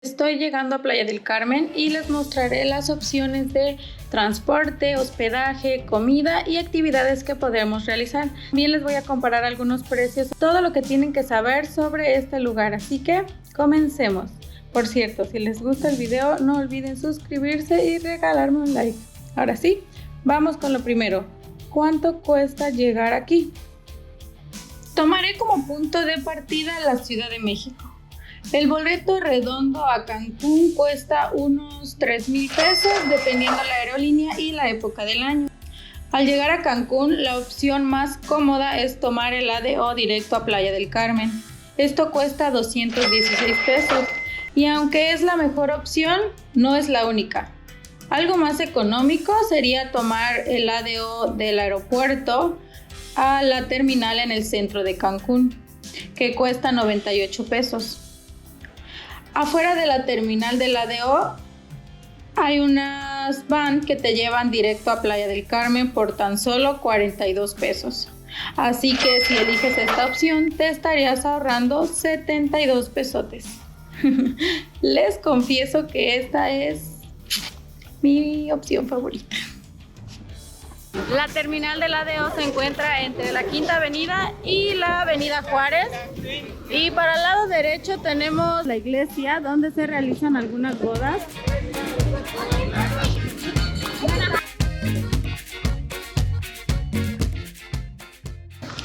Estoy llegando a Playa del Carmen y les mostraré las opciones de transporte, hospedaje, comida y actividades que podemos realizar. También les voy a comparar algunos precios, todo lo que tienen que saber sobre este lugar, así que comencemos. Por cierto, si les gusta el video, no olviden suscribirse y regalarme un like. Ahora sí, vamos con lo primero. ¿Cuánto cuesta llegar aquí? Tomaré como punto de partida la Ciudad de México. El boleto redondo a Cancún cuesta unos 3,000 pesos dependiendo la aerolínea y la época del año. Al llegar a Cancún, la opción más cómoda es tomar el ADO directo a Playa del Carmen. Esto cuesta 216 pesos y aunque es la mejor opción, no es la única. Algo más económico sería tomar el ADO del aeropuerto a la terminal en el centro de Cancún, que cuesta 98 pesos. Afuera de la terminal del ADO hay unas van que te llevan directo a Playa del Carmen por tan solo 42 pesos. Así que si eliges esta opción te estarías ahorrando 72 pesotes. Les confieso que esta es mi opción favorita. La terminal del ADO se encuentra entre la Quinta Avenida y la Avenida Juárez. Y para el lado derecho tenemos la iglesia donde se realizan algunas bodas.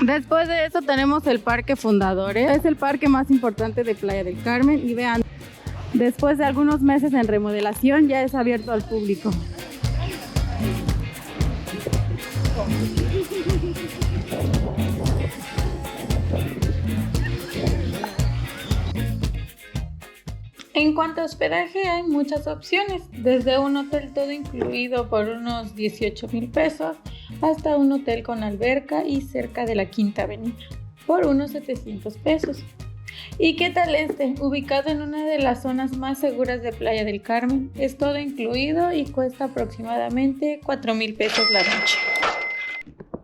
Después de eso tenemos el Parque Fundadores. Es el parque más importante de Playa del Carmen y vean, después de algunos meses en remodelación ya es abierto al público. En cuanto a hospedaje hay muchas opciones, desde un hotel todo incluido por unos 18,000 pesos hasta un hotel con alberca y cerca de la Quinta Avenida por unos 700 pesos. ¿Y qué tal este? Ubicado en una de las zonas más seguras de Playa del Carmen, es todo incluido y cuesta aproximadamente 4,000 pesos la noche.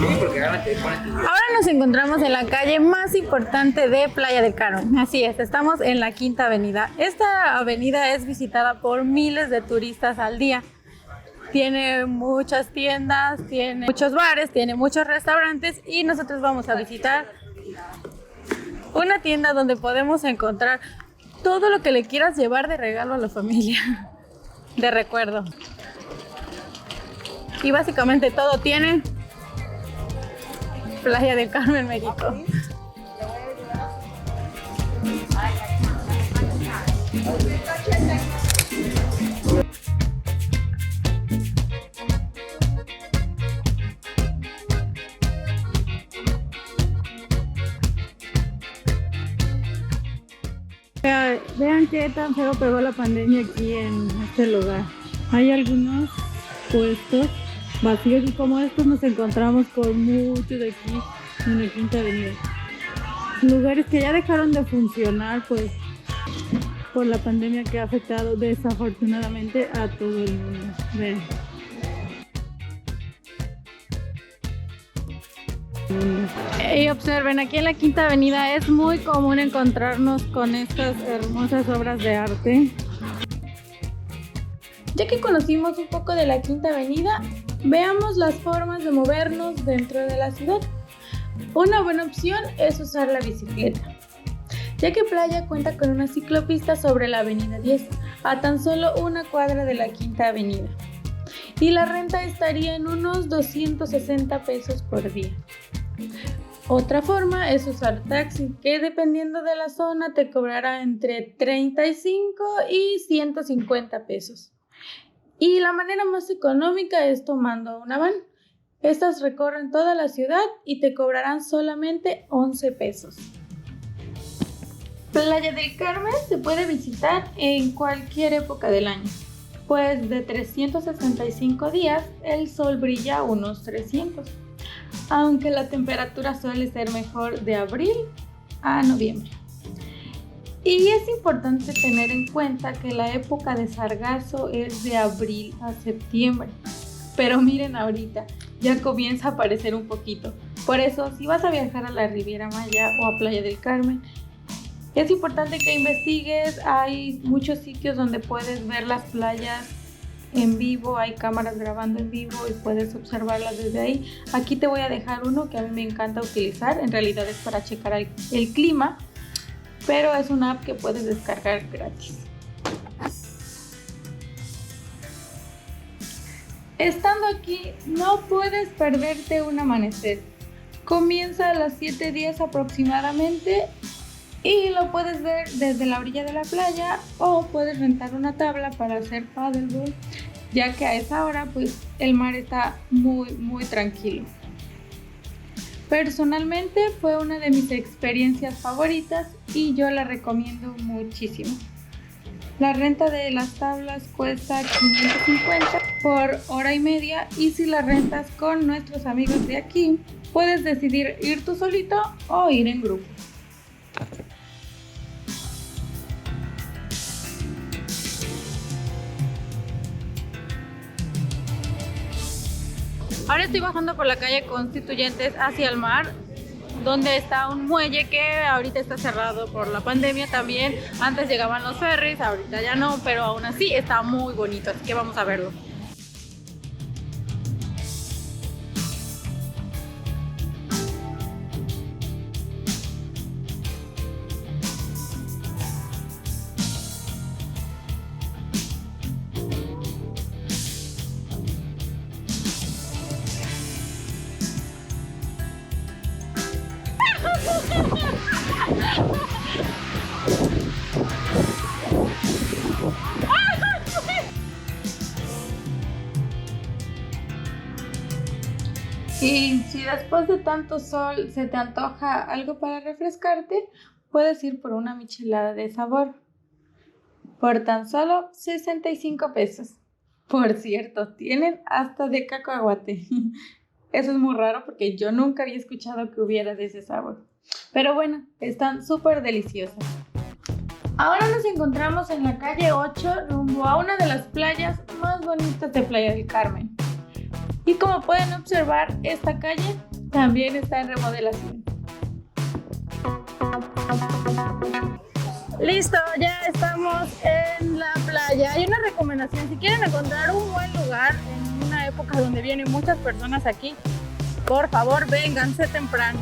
Ahora nos encontramos en la calle más importante de Playa del Carmen. Así es, estamos en la Quinta Avenida. Esta avenida es visitada por miles de turistas al día. Tiene muchas tiendas, tiene muchos bares, tiene muchos restaurantes y nosotros vamos a visitar una tienda donde podemos encontrar todo lo que le quieras llevar de regalo a la familia, de recuerdo. Y básicamente todo tiene Playa del Carmen, México. Vean qué tan feo pegó la pandemia aquí en este lugar. Hay algunos puestos vacíos y como estos nos encontramos con muchos de aquí en la Quinta Avenida. Lugares que ya dejaron de funcionar pues por la pandemia que ha afectado desafortunadamente a todo el mundo. Ven. Y observen, aquí en la Quinta Avenida es muy común encontrarnos con estas hermosas obras de arte. Ya que conocimos un poco de la Quinta Avenida, veamos las formas de movernos dentro de la ciudad. Una buena opción es usar la bicicleta, ya que Playa cuenta con una ciclopista sobre la Avenida 10, a tan solo una cuadra de la Quinta Avenida. Y la renta estaría en unos 260 pesos por día. Otra forma es usar taxi, que dependiendo de la zona te cobrará entre 35 y 150 pesos. Y la manera más económica es tomando una van. Estas recorren toda la ciudad y te cobrarán solamente 11 pesos. Playa del Carmen se puede visitar en cualquier época del año, pues de 365 días el sol brilla unos 300, aunque la temperatura suele ser mejor de abril a noviembre. Y es importante tener en cuenta que la época de sargazo es de abril a septiembre. Pero miren ahorita, ya comienza a aparecer un poquito. Por eso, si vas a viajar a la Riviera Maya o a Playa del Carmen, Es importante que investigues, hay muchos sitios donde puedes ver las playas en vivo, hay cámaras grabando en vivo y puedes observarlas desde ahí. Aquí te voy a dejar uno que a mí me encanta utilizar, en realidad es para checar el clima, pero es una app que puedes descargar gratis. Estando aquí, no puedes perderte un amanecer. Comienza a las 7:10 aproximadamente y lo puedes ver desde la orilla de la playa o puedes rentar una tabla para hacer paddleboard, ya que a esa hora pues el mar está muy tranquilo. Personalmente fue una de mis experiencias favoritas y yo la recomiendo muchísimo. La renta de las tablas cuesta 550 por hora y media y si la rentas con nuestros amigos de aquí, puedes decidir ir tú solito o ir en grupo. Ahora estoy bajando por la calle Constituyentes hacia el mar, donde está un muelle que ahorita está cerrado por la pandemia también. Antes llegaban los ferries, ahorita ya no, pero aún así está muy bonito, así que vamos a verlo. Y si después de tanto sol se te antoja algo para refrescarte, puedes ir por una michelada de sabor por tan solo 65 pesos. Por cierto, tienen hasta de cacahuate. Eso es muy raro porque yo nunca había escuchado que hubiera de ese sabor. Pero bueno, están súper deliciosas. Ahora nos encontramos en la calle 8 rumbo a una de las playas más bonitas de Playa del Carmen. Y como pueden observar, esta calle también está en remodelación. Listo, ya estamos en la playa. Hay una recomendación, si quieren encontrar un buen lugar en una época donde vienen muchas personas aquí, por favor vénganse temprano.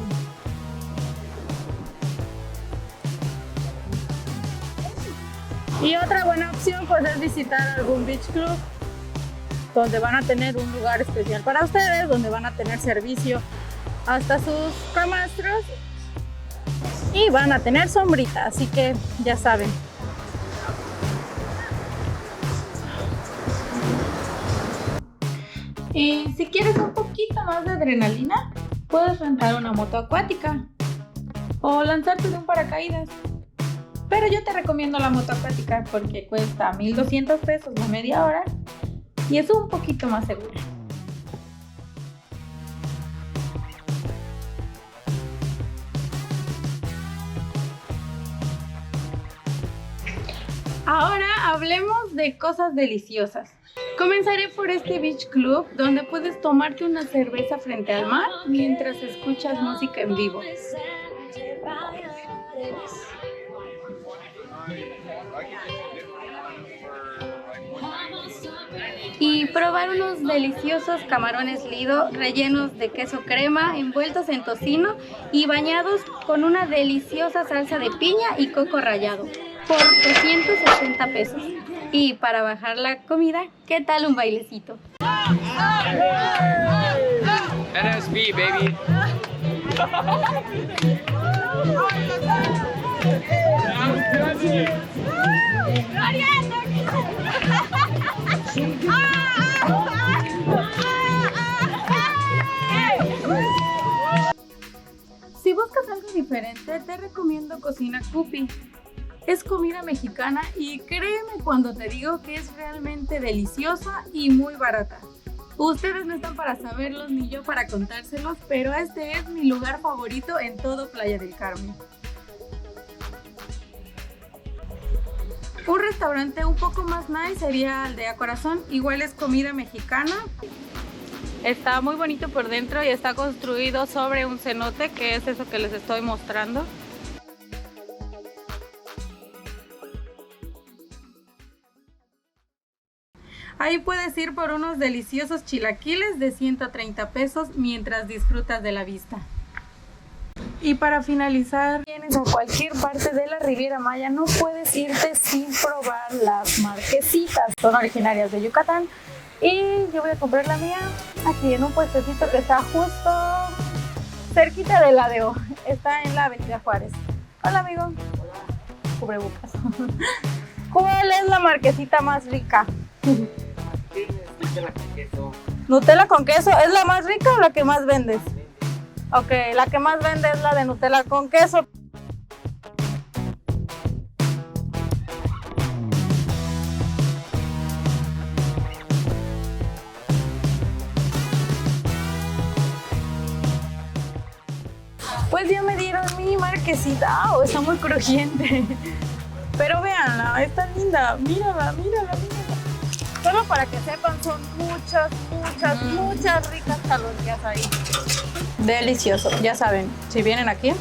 Y otra buena opción pues es visitar algún beach club, donde van a tener un lugar especial para ustedes, donde van a tener servicio hasta sus camastros y van a tener sombrita, así que ya saben. Y si quieres un poquito más de adrenalina, puedes rentar una moto acuática o lanzarte de un paracaídas. Pero yo te recomiendo la moto acuática porque cuesta 1,200 pesos la media hora y es un poquito más segura. Ahora hablemos de cosas deliciosas. Comenzaré por este beach club donde puedes tomarte una cerveza frente al mar mientras escuchas música en vivo. Y probar unos deliciosos camarones Lido rellenos de queso crema, envueltos en tocino y bañados con una deliciosa salsa de piña y coco rallado por 280 pesos. Y para bajar la comida, ¿qué tal un bailecito? NSB, baby. Si buscas algo diferente, te recomiendo Cocina Cupi. Es comida mexicana y créeme cuando te digo que es realmente deliciosa y muy barata. Ustedes no están para saberlos ni yo para contárselos, pero este es mi lugar favorito en todo Playa del Carmen. Un restaurante un poco más nice sería Aldea Corazón, igual es comida mexicana. Está muy bonito por dentro y está construido sobre un cenote, que es eso que les estoy mostrando. Ahí puedes ir por unos deliciosos chilaquiles de 130 pesos mientras disfrutas de la vista. Y para finalizar, vienes a cualquier parte de la Riviera Maya, no puedes irte sin probar las marquesitas. Son originarias de Yucatán y yo voy a comprar la mía aquí en un puestecito que está justo cerquita del ADO. Está en la Avenida Juárez. Hola, amigo. Hola. Cubrebocas. ¿Cuál es la marquesita más rica? Nutella con queso. ¿Nutella con queso? ¿Es la más rica o la que más vendes? Ok, la que más vende es la de Nutella con queso. Pues ya me dieron mi marquesita. Oh, está muy crujiente. Pero véanla, está linda. Mírala, mírala, mírala. Solo para que sepan, son muchas ricas calorías ahí. Delicioso. Ya saben, si vienen aquí,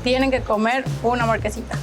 tienen que comer una marquesita.